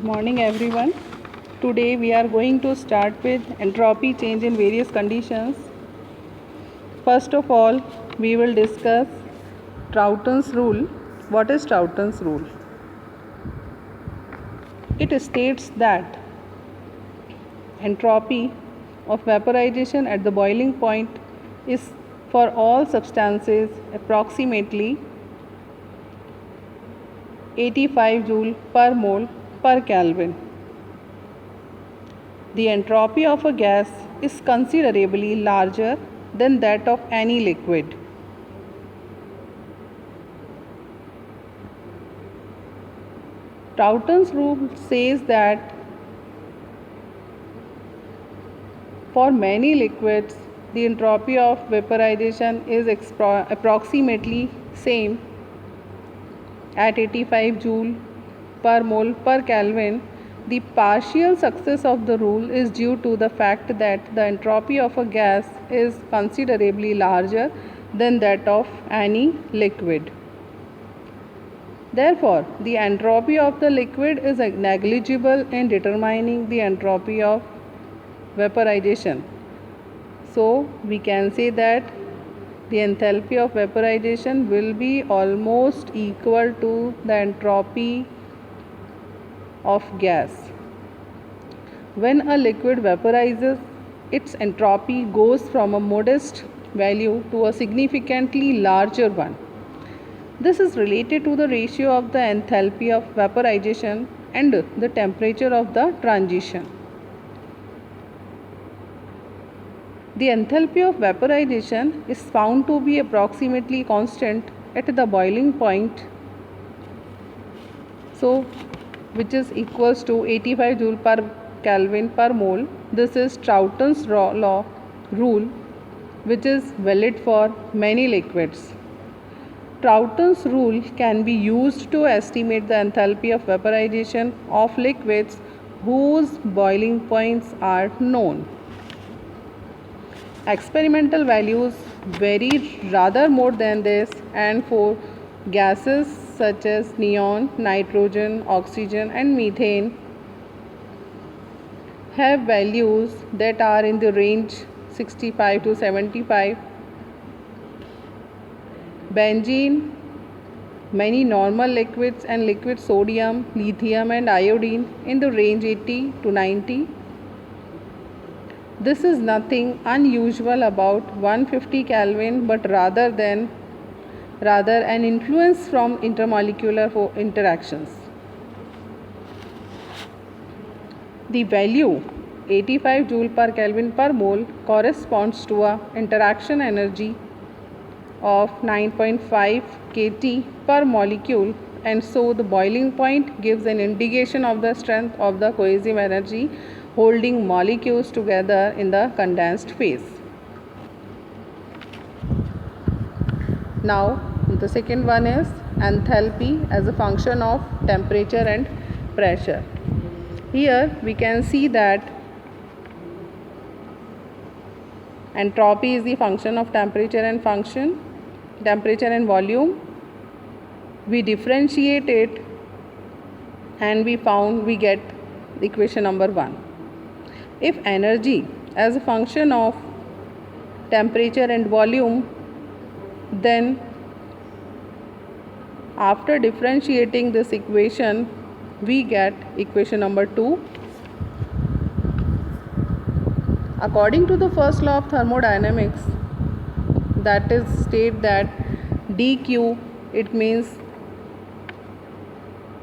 morning everyone. Today we are going to start with entropy change in various conditions. First of all, we will discuss Troughton's rule. What is Troughton's rule? It states that entropy of vaporization at the boiling point is for all substances approximately 85 joule per mole per Kelvin. The entropy of a gas is considerably larger than that of any liquid. Troughton's rule says that for many liquids, the entropy of vaporization is approximately same at 85 joule per mole per Kelvin. The partial success of the rule is due to the fact that the entropy of a gas is considerably larger than that of any liquid. Therefore, the entropy of the liquid is negligible in determining the entropy of vaporization. So, we can say that the enthalpy of vaporization will be almost equal to the entropy of gas. When a liquid vaporizes, its entropy goes from a modest value to a significantly larger one. This is related to the ratio of the enthalpy of vaporization and the temperature of the transition. The enthalpy of vaporization is found to be approximately constant at the boiling point, which is equals to 85 joule per Kelvin per mole. This is Troughton's law rule, which is valid for many liquids. Troughton's rule can be used to estimate the enthalpy of vaporization of liquids whose boiling points are known. Experimental values vary rather more than this, and for gases such as neon, nitrogen, oxygen and methane have values that are in the range 65 to 75. Benzene, many normal liquids and liquid sodium, lithium and iodine in the range 80 to 90. This is nothing unusual about 150 Kelvin, but rather an influence from intermolecular interactions. The value 85 joule per Kelvin per mole corresponds to a interaction energy of 9.5 kT per molecule, and so the boiling point gives an indication of the strength of the cohesive energy holding molecules together in the condensed phase. Now, the second one is enthalpy as a function of temperature and pressure. Here we can see that entropy is the function of temperature and volume. We differentiate it and we get equation number 1. If energy as a function of temperature and volume, then after differentiating this equation, we get equation number 2. According to the first law of thermodynamics, that is state that dq, it means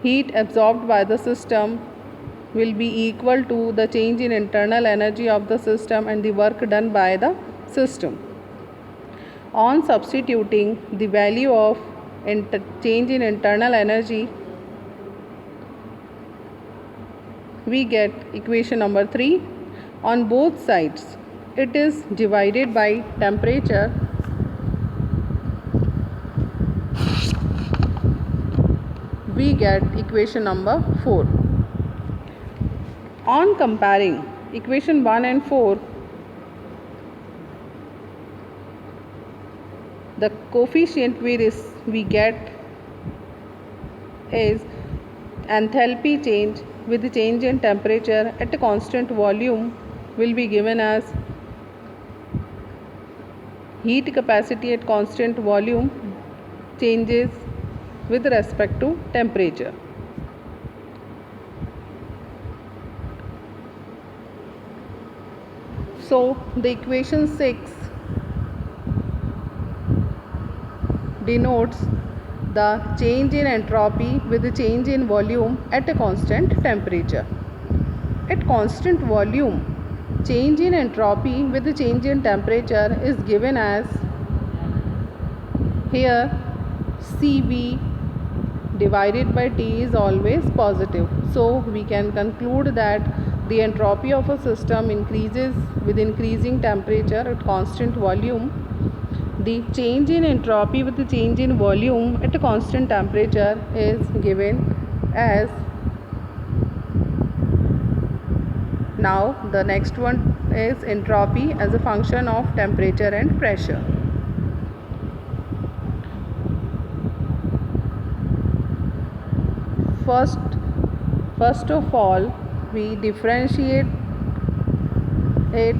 heat absorbed by the system, will be equal to the change in internal energy of the system and the work done by the system. On substituting the value of change in internal energy, we get equation number 3. On both sides, it is divided by temperature. We get equation number 4. On comparing equation 1 and 4, the coefficient we get is enthalpy change with the change in temperature at a constant volume will be given as heat capacity at constant volume changes with respect to temperature. So the equation 6 denotes the change in entropy with the change in volume at a constant temperature. At constant volume, change in entropy with the change in temperature is given as, here Cv divided by T is always positive. So we can conclude that the entropy of a system increases with increasing temperature at constant volume. The change in entropy with the change in volume at a constant temperature is given as. Now the next one is entropy as a function of temperature and pressure. First of all, we differentiate it,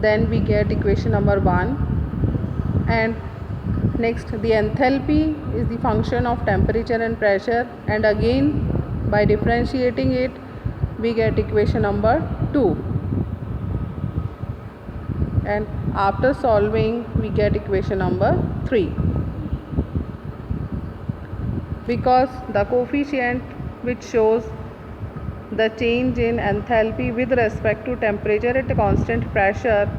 then we get equation number 1, and next the enthalpy is the function of temperature and pressure, and again by differentiating it we get equation number 2, and after solving we get equation number 3. Because the coefficient which shows the change in enthalpy with respect to temperature at a constant pressure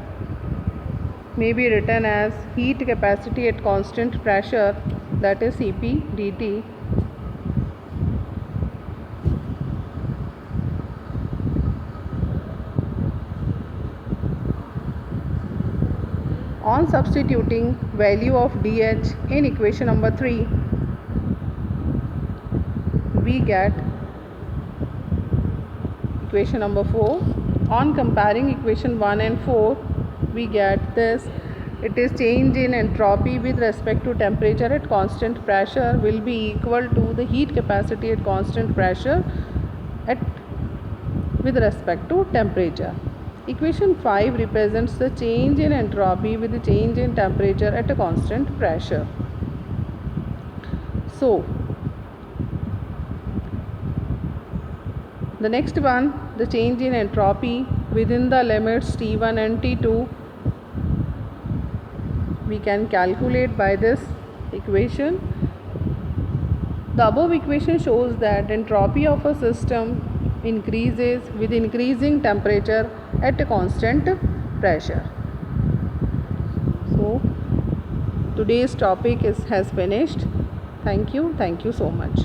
may be written as heat capacity at constant pressure, that is Cp dt, on substituting value of dH in equation number 3 we get equation number 4. On comparing equation 1 and 4 we get this. It is change in entropy with respect to temperature at constant pressure will be equal to the heat capacity at constant pressure with respect to temperature. Equation 5 represents the change in entropy with the change in temperature at a constant pressure. So the next one, the change in entropy within the limits T1 and T2, we can calculate by this equation. The above equation shows that entropy of a system increases with increasing temperature at a constant pressure. So today's topic has finished. Thank you so much.